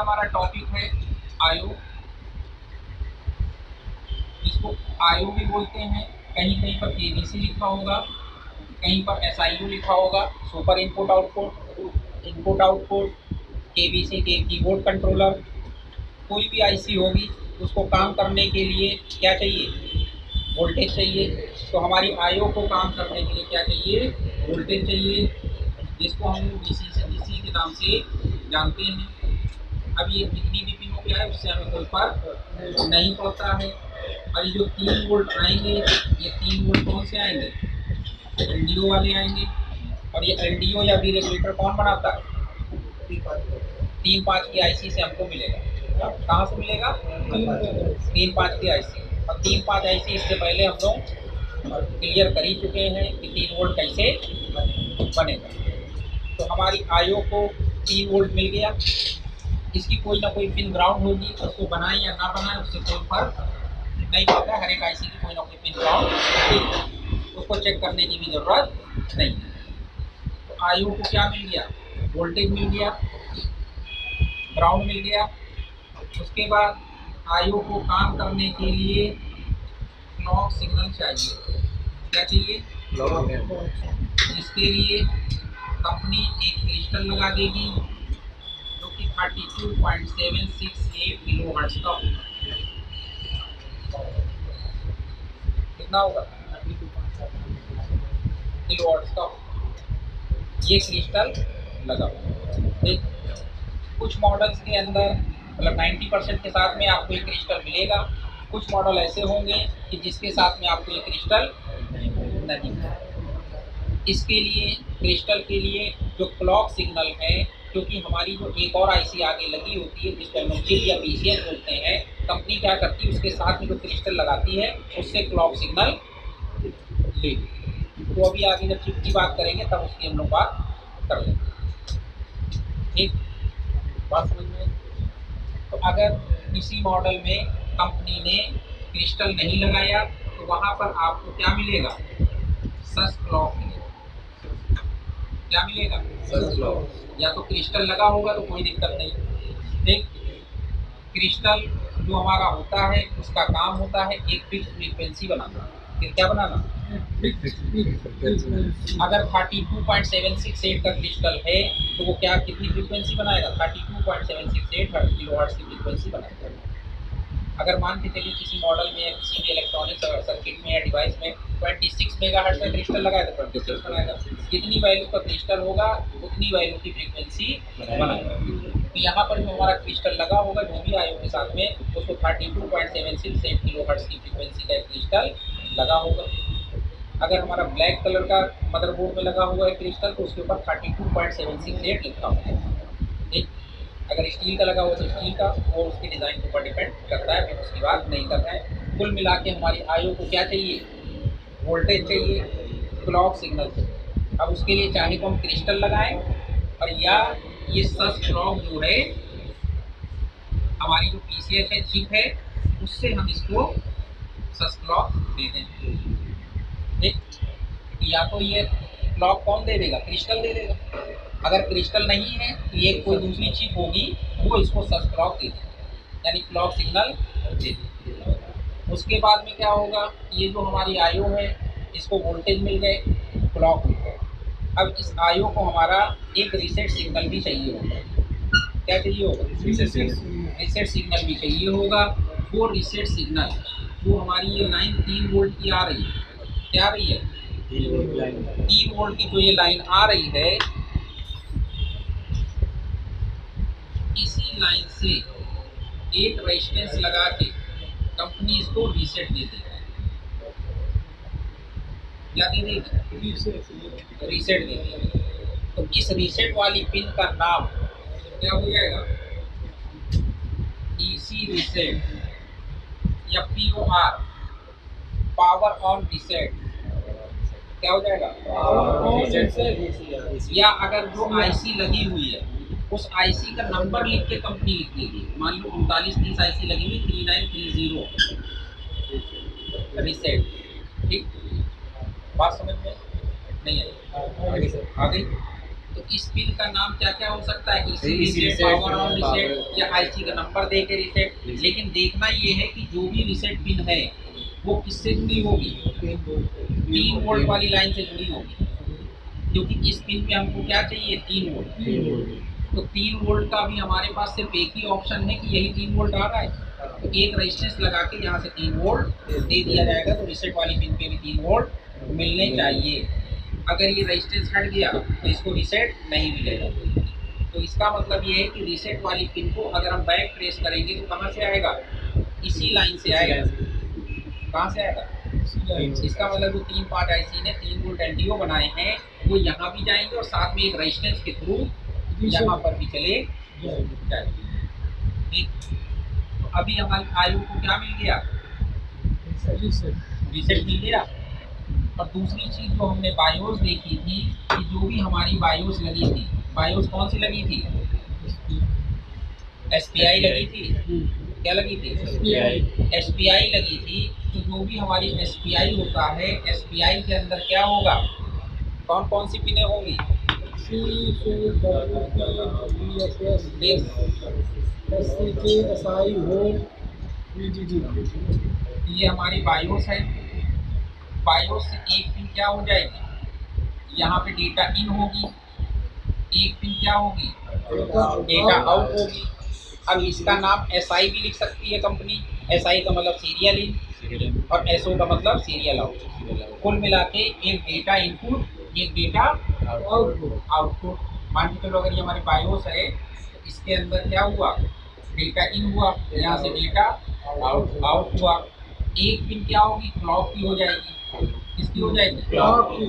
हमारा टॉपिक है आयो, इसको आयो भी बोलते हैं। कहीं कहीं पर केबीसी लिखा होगा, कहीं पर एसआईओ लिखा होगा, super input output, input output, KBC के कीबोर्ड कंट्रोलर। कोई भी आईसी होगी उसको काम करने के लिए क्या चाहिए? वोल्टेज चाहिए। तो हमारी आईओ को काम करने के लिए क्या चाहिए? वोल्टेज चाहिए, जिसको हम डीसी के नाम से जानते हैं। अब ये कितनी भी पिनों पे है उससे हमें कोई फर्क नहीं पड़ता है। और ये जो 3 वोल्ट आएंगे, ये 3 वोल्ट कौन से आएंगे? एलडीओ वाले आएंगे। और ये एलडीओ या वी रेगुलेटर कौन बनाता है? 3-5 की आईसी से हमको मिलेगा। कहाँ से मिलेगा? 3-5 की आईसी। और 3-5 आईसी इससे पहले हम लोग क्लियर कर ही चुके हैं कि 3 वोल्ट कैसे बनेगा। तो हमारी आईओ को 3 वोल्ट मिल गया। इसकी कोई ना कोई पिन ग्राउंड होगी, उसको बनाए या ना बनाए उससे कोई फर्क नहीं पड़ता। हर एक आईसी की कोई ना कोई पिन ग्राउंड होगी, उसको चेक करने की भी जरूरत नहीं है। तो आईओ को क्या मिल गया? वोल्टेज मिल गया, ग्राउंड मिल गया। उसके बाद आईओ को काम करने के लिए क्लॉक सिग्नल चाहिए। क्या चाहिए? इसके लिए कंपनी एक क्रिस्टल लगा देगी जो कि 32.768 किलो हर्ट्ज का होगा। कितना होगा? 32 किलो हर्ट्ज का होगा। ये क्रिस्टल लगा हुआ। कुछ मॉडल्स के अंदर मतलब 90% के साथ में आपको ये क्रिस्टल मिलेगा। कुछ मॉडल ऐसे होंगे कि जिसके साथ में आपको ये क्रिस्टल नहीं मिलेगा। इसके लिए क्रिस्टल के लिए जो क्लॉक सिग्नल है, क्योंकि हमारी जो एक और आईसी आगे लगी होती है जिसको हम चिप या पीसीएन बोलते हैं, कंपनी क्या करती है उसके साथ में जो क्रिस्टल लगाती है उससे क्लॉक सिग्नल ले। तो अभी आगे जब चिप की बात करेंगे तब उसकी हम लोग बात कर लेंगे। ठीक, बात समझ में? तो अगर किसी मॉडल में कंपनी ने क्रिस्टल नहीं लगाया तो वहाँ पर आपको क्या मिलेगा? सस क्लॉक मिलेगा। क्या मिलेगा? सस क्लॉक। या तो क्रिस्टल लगा होगा तो कोई दिक्कत नहीं। ठीक, क्रिस्टल जो हमारा होता है उसका काम होता है एक फिक्स फ्रीक्वेंसी बनाना। फिर क्या बनाना? अगर 32.768 का क्रिस्टल है तो वो क्या कितनी फ्रीक्वेंसी बनाएगा? 32.768 किलोहर्ट्ज की फ्रीक्वेंसी बनाएगा। अगर मान के चलिए किसी मॉडल में या किसी भी इलेक्ट्रॉनिक सर्किट में या डिवाइस में 26 मेगाहर्ट्ज का क्रिस्टल लगाया तो 26 बनाएगा। जितनी वैल्यू का क्रिस्टल होगा उतनी वैल्यू की फ्रीक्वेंसी बनाएगा। तो यहाँ पर जो हमारा क्रिस्टल लगा होगा जो भी आयो के साथ में उसको 32.768 किलोहर्ट्ज की फ्रीक्वेंसी का क्रिस्टल लगा होगा। अगर हमारा ब्लैक कलर का मदरबोर्ड में लगा हुआ है क्रिस्टल तो उसके ऊपर 32.768 लिखा होगा। ठीक, अगर स्टील का लगा हुआ तो स्टील का, वो उसके डिज़ाइन के ऊपर डिपेंड करता है, फिर उसकी बात नहीं करना है। कुल मिला के हमारी आईओ को क्या चाहिए? वोल्टेज चाहिए, क्लॉक सिग्नल चाहिए। अब उसके लिए चाहे तो हम क्रिस्टल लगाएं और या ये सस क्लॉक जो है हमारी जो पीसीएच है चिप है उससे हम इसको सस क्लॉक दे दें। ठीक, या तो ये क्लॉक कौन दे देगा? क्रिस्टल दे देगा। अगर क्रिस्टल नहीं है तो ये कोई दूसरी चिप होगी वो इसको सस क्लॉक दे देगी, यानी क्लॉक सिग्नल दे देगी। उसके बाद में क्या होगा? ये जो हमारी आईओ है इसको वोल्टेज मिल गए, क्लॉक मिल गए। अब इस आईओ को हमारा एक रीसेट सिग्नल भी चाहिए होगा। क्या चाहिए होगा? रीसेट सिग्नल भी चाहिए होगा। वो रीसेट सिग्नल जो हमारी ये लाइन 3 वोल्ट की आ रही है, क्या आ रही है? 3 वोल्ट की जो ये लाइन आ रही है, इसी लाइन से एक रेजिस्टेंस लगा के कंपनी इसको रीसेट दे देगी। क्या दे देगी? रीसेट दे देगी। तो इस रीसेट वाली पिन का नाम क्या हो जाएगा? डीसी रीसेट या पीओआर, पावर ऑन रीसेट। क्या हो जाएगा? या अगर जो आईसी लगी हुई है उस आईसी का नंबर लिख के कंपनी लिख देगी। मान लो 3930 आईसी लगी हुई 3930 रीसेट। ठीक, बात समझ में नहीं आई? आ गई। तो तो इस पिन का नाम क्या क्या हो सकता है, इसी इसी reset, reset, power on power reset, या आईसी का नंबर दे के रीसेट। लेकिन देखना ये है कि जो भी रीसेट पिन है वो किससे जुड़ी होगी, 3 वोल्ट वाली लाइन से जुड़ी होगी, क्योंकि इस पिन पे हमको क्या चाहिए, 3 वोल्ट। तो 3 वोल्ट का भी हमारे पास सिर्फ एक ही ऑप्शन है कि यही 3 वोल्ट आ रहा है, तो एक रेजिस्टेंस लगा के यहाँ से 3 वोल्ट दे दिया जाएगा, तो रीसेट वाली पिन पे भी 3 वोल्ट मिलने चाहिए। अगर ये रेजिस्टेंस हट गया तो इसको रीसेट नहीं मिलेगा। तो इसका मतलब ये है कि रीसेट वाली पिन को अगर हम बैक ट्रेस करेंगे तो कहाँ से आएगा, इसी लाइन से आएगा। कहाँ से आएगा, इसका मतलब जो 3-5 आईसी ने 3 वोल्ट एलडीओ बनाए हैं वो यहाँ भी जाएंगे और साथ में एक रेजिस्टेंस के थ्रू यहाँ पर भी चले जाएंगे। ठीक, तो अभी हमारी आयु को क्या मिल गया, रीसेट मिल गया। और दूसरी चीज जो हमने बायोस देखी थी कि जो भी हमारी बायोस लगी थी, बायोस कौन सी लगी थी, एसपीआई लगी थी, क्या लगी थी, एसपीआई लगी थी। तो जो भी हमारी एसपीआई होता है, एसपीआई के अंदर क्या होगा, कौन कौन सी पिनें होंगी, ये हमारी बायोस है। बायोस से एक पिन क्या हो जाएगी, यहाँ पे डेटा इन होगी, एक पिन क्या होगी, डेटा आउट होगी। अब इसका नाम एसआई भी लिख सकती है कंपनी, एसआई का मतलब सीरियल इन और एसओ का मतलब सीरियल आउट। कुल मिला के एक डेटा इनपुट, एक डेटा आउटपुट। मान के चलो अगर ये हमारी बायोस है तो इसके अंदर क्या हुआ, डेटा इन हुआ, यहाँ से डेटा आउट हुआ। एक पिन क्या होगी, क्लॉक की हो जाएगी, किसकी हो जाएगी, क्लॉक की।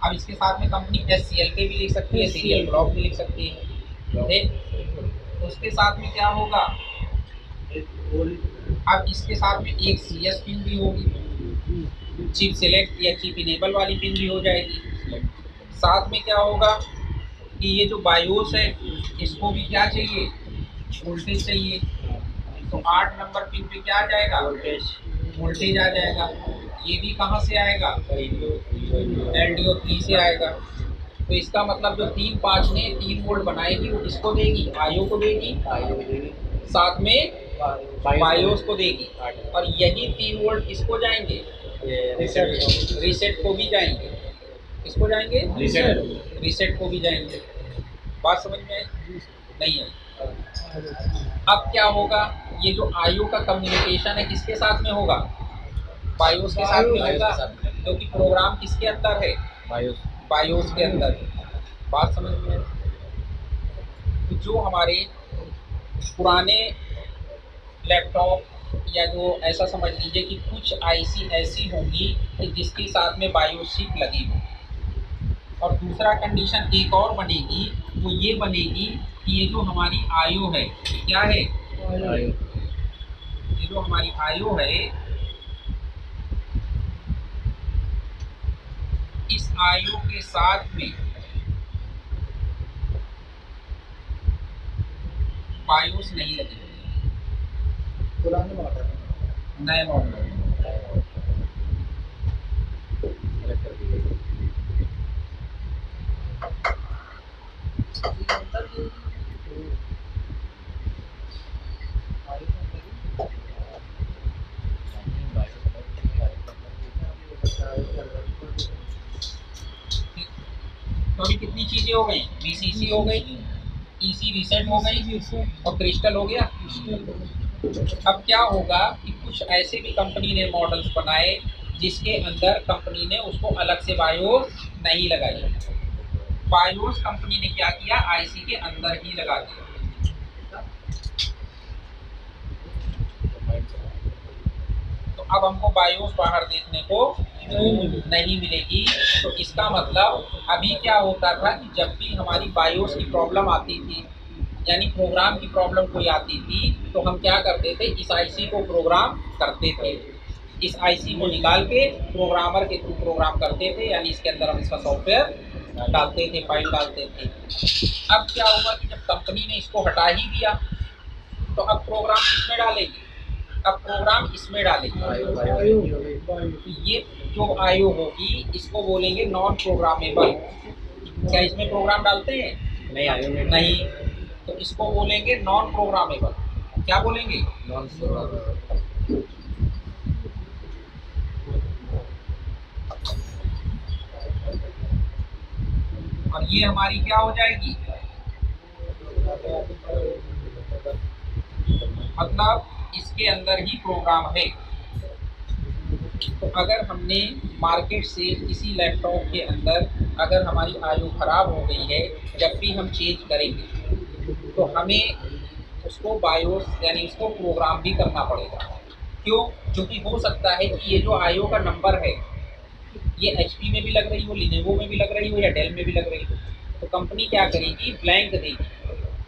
अब इसके साथ में कंपनी एससीएल के भी लिख सकती है, सीरियल क्लॉक भी लिख सकती है। ठीक, उसके साथ में क्या होगा, अब इसके साथ में एक सीएस पिन भी होगी, चिप सिलेक्ट या चिप इनेबल वाली पिन भी हो जाएगी। साथ में क्या होगा कि ये जो बायोस है इसको भी क्या चाहिए, वोल्टेज चाहिए। तो 8 नंबर पिन पे क्या आ जाएगा, वोल्टेज आ जाएगा। ये भी कहाँ से आएगा, एलडीओ 3 से आएगा। तो इसका मतलब जो 3-5 ने 3 वोल्ट बनाएगी वो किसको देगी, आयो को देगी, साथ में बायोस को देगी। और यही 3 वोल्ट किसको जाएंगे, रीसेट को भी जाएंगे, किसको जाएंगे, रीसेट को भी जाएंगे। बात समझ में आई, नहीं आई। अब क्या होगा, ये जो आयो का कम्युनिकेशन है किसके साथ में होगा, बायोस के साथ में होगा, क्योंकि प्रोग्राम किसके अंदर है, बायोस के अंदर। बात समझ में, तो जो हमारे पुराने लैपटॉप या जो ऐसा समझ लीजिए कि कुछ आईसी ऐसी होंगी कि जिसके साथ में बायोस चिप लगी हो। और दूसरा कंडीशन एक और बनेगी, वो ये बनेगी कि ये जो हमारी आयो है, क्या है, ये जो हमारी आयो है, इस आयु के साथ में बायोस नहीं लगी, पुराने मॉडल नए मॉडल। तो अभी कितनी चीजें हो गई, बीसीसी हो गई, ईसी रीसेट हो गई और क्रिस्टल हो गया। अब क्या होगा कि कुछ ऐसे भी कंपनी ने मॉडल्स बनाए जिसके अंदर कंपनी ने उसको अलग से बायोस नहीं लगाई। बायोस कंपनी ने क्या किया, आईसी के अंदर ही लगा दिया। तो अब हमको बायोस बाहर देखने को नहीं मिलेगी। तो इसका मतलब अभी क्या होता था कि जब भी हमारी बायोस की प्रॉब्लम आती थी, यानी प्रोग्राम की प्रॉब्लम कोई आती थी, तो हम क्या करते थे, इस आईसी को प्रोग्राम करते थे, इस आईसी को निकाल के प्रोग्रामर के थ्रू प्रोग्राम करते थे, यानी इसके अंदर हम इसका सॉफ्टवेयर डालते थे, फाइल डालते थे। अब क्या हुआ कि जब कंपनी ने इसको हटा ही दिया तो अब प्रोग्राम किसमें डालेंगे, अब प्रोग्राम इसमें डालेंगे। ये जो आयो होगी इसको बोलेंगे नॉन प्रोग्रामेबल। क्या इसमें प्रोग्राम डालते हैं? नहीं आयो में नहीं। तो इसको बोलेंगे नॉन प्रोग्रामेबल। क्या बोलेंगे? Non programmable. और ये हमारी क्या हो जाएगी? मतलब इसके अंदर ही प्रोग्राम है। तो अगर हमने मार्केट से किसी लैपटॉप के अंदर अगर हमारी आयु खराब हो गई है, जब भी हम चेंज करेंगे तो हमें उसको बायोस यानी उसको प्रोग्राम भी करना पड़ेगा। क्यों? क्योंकि हो सकता है कि ये जो आयु का नंबर है ये HP में भी लग रही हो, लिनोवो में भी लग रही हो या डेल में भी लग रही हो, तो कंपनी क्या करेगी? ब्लैंक देगी।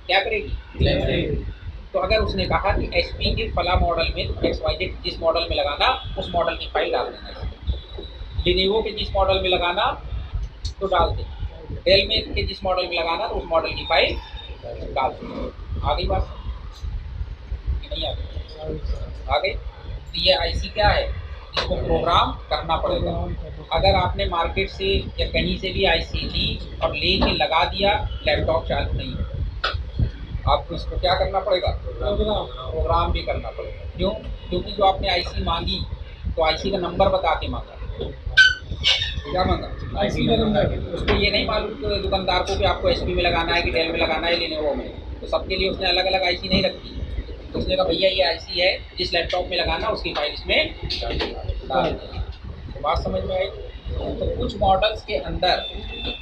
क्या करेगी? ब्लैंक देगी। तो अगर उसने कहा कि HP के फला मॉडल में XYZ जिस मॉडल में लगाना उस मॉडल की फाइल डाल देना, लिनोवो के जिस मॉडल में लगाना तो डाल दे, डेल में के जिस मॉडल में लगाना तो उस मॉडल की फाइल डाल दे। आ गई बात कि नहीं आ गई? आ गई। तो ये IC क्या है? इसको प्रोग्राम करना पड़ेगा। अगर आपने मार्केट से या कहीं से भी IC ली और ले के लगा दिया, लैपटॉप चालू नहीं है, आपको इसको क्या करना पड़ेगा? प्रोग्राम भी करना पड़ेगा। क्यों? क्योंकि जो आपने IC मांगी तो IC का नंबर बता के मांगा। क्या मांगा? IC का नंबर। उसको ये नहीं मालूम कि दुकानदार को कि आपको HP में लगाना है कि डेल में लगाना है, लिनोवो में। तो सबके लिए उसने अलग अलग IC नहीं रखी। तो उसने कहा भैया ये IC है, जिस लैपटॉप में लगाना उसकी फाइल इसमें डाल दें। तो बात समझ में आई? तो कुछ मॉडल्स के अंदर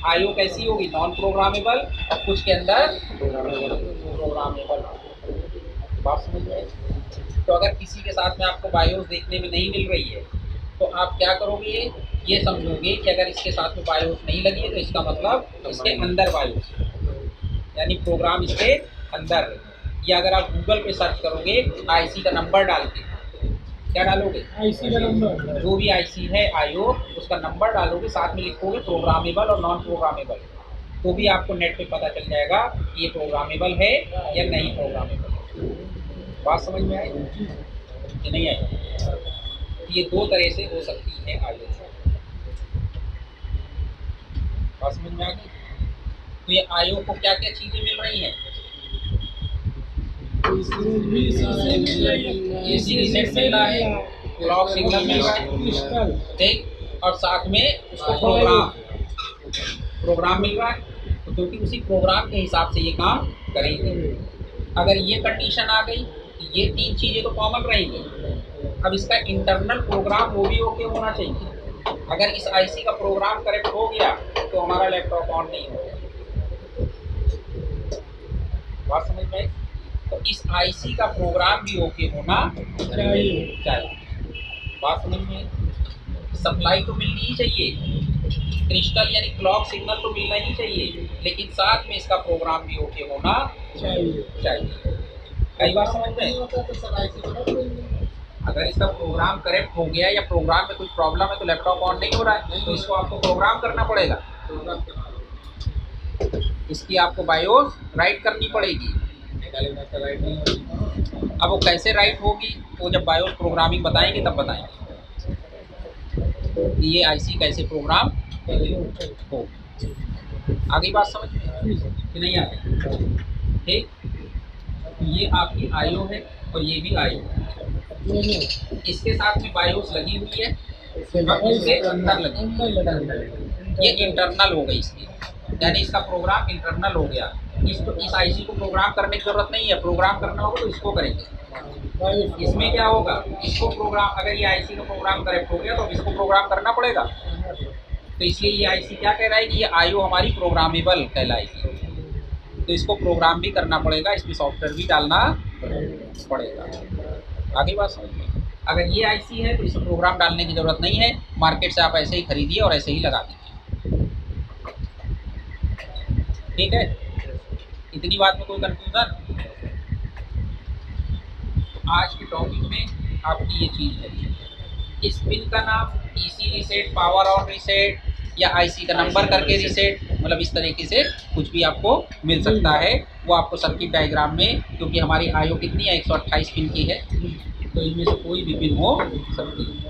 आयु कैसी होगी? नॉन प्रोग्रामेबल, और कुछ के अंदर प्रोग्रामेबल। बात समझ में आई? तो अगर किसी के साथ में आपको बायोस देखने में नहीं मिल रही है तो आप क्या करोगे? ये समझोगे कि अगर इसके साथ में बायोस नहीं लगी है तो इसका मतलब इसके अंदर बायोस यानी प्रोग्राम इसके अंदर है। या अगर आप गूगल पे सर्च करोगे IC का नंबर डाल के, क्या डालोगे? IC का नंबर। जो भी IC है आयो उसका नंबर डालोगे, साथ में लिखोगे प्रोग्रामेबल और नॉन प्रोग्रामेबल, तो भी आपको नेट पे पता चल जाएगा कि ये प्रोग्रामेबल है या नहीं प्रोग्रामेबल। बात समझ में आई कि नहीं आई? ये दो तरह से हो सकती है आयो। बात समझ में आ गई? तो ये आयो को क्या क्या चीज़ें मिल रही हैं? AC रीसेट मिल रहा है, क्लॉक सिग्नल मिल रहा है, ठीक, और साथ में उसको प्रोग्राम मिल रहा है, तो क्योंकि उसी प्रोग्राम के हिसाब से ये काम करेंगे। अगर ये कंडीशन आ गई तो ये तीन चीज़ें तो कॉमन रहेंगी। अब इसका इंटरनल प्रोग्राम वो भी ओके होना चाहिए। अगर इस IC का प्रोग्राम करेक्ट हो गया तो हमारा लैपटॉप ऑन नहीं होगा। बात समझ में आई? तो इस IC का प्रोग्राम भी ओके होना चाहिए। बात समझ में? सप्लाई तो मिलनी ही चाहिए, क्रिस्टल यानी क्लॉक सिग्नल तो मिलना ही चाहिए, लेकिन साथ में इसका प्रोग्राम भी ओके होना चाहिए। कई बार समझ में? अगर इसका प्रोग्राम करेक्ट हो गया या प्रोग्राम में कुछ प्रॉब्लम है तो लैपटॉप ऑन नहीं हो रहा है, तो इसको आपको प्रोग्राम करना पड़ेगा। इसकी आपको बायोस राइट करनी पड़ेगी। अब वो कैसे राइट होगी वो जब बायोस प्रोग्रामिंग बताएंगे तब बताएंगे कि ये IC कैसे प्रोग्राम हो। आगे बात समझ में कि नहीं आ रही? ठीक, ये आपकी आयो है और ये भी आयो है। इसके साथ में बायोस लगी हुई है और इसके अंदर लगी, ये इंटरनल हो गई इसकी, यानी इसका प्रोग्राम इंटरनल हो गया। इस IC को प्रोग्राम करने की जरूरत नहीं है, प्रोग्राम करना होगा तो इसको करेंगे। इसमें क्या होगा? इसको प्रोग्राम, अगर ये IC का प्रोग्राम करेक्ट हो गया तो इसको प्रोग्राम करना पड़ेगा। तो इसलिए ये IC क्या कह रहा है कि ये आयो हमारी प्रोग्रामेबल कहलाएगी, तो इसको प्रोग्राम भी करना पड़ेगा, इसमें सॉफ्टवेयर भी डालना पड़ेगा। आगे बात समझ में? अगर ये IC है तो इसमें प्रोग्राम डालने की ज़रूरत नहीं है, मार्केट से आप ऐसे ही खरीदिए और ऐसे ही लगा दीजिए। ठीक है, इतनी बात में कोई कन्फ्यूज़न? आज के टॉपिक में आपकी ये चीज़ है। इस पिन का नाम EC reset, power on reset या IC का नंबर करके रीसेट, मतलब इस तरीके से कुछ भी आपको मिल सकता है। वो आपको सर्किट डायग्राम में, क्योंकि हमारी आयो कितनी है 128 पिन की है, तो इनमें से कोई भी पिन हो सकती है।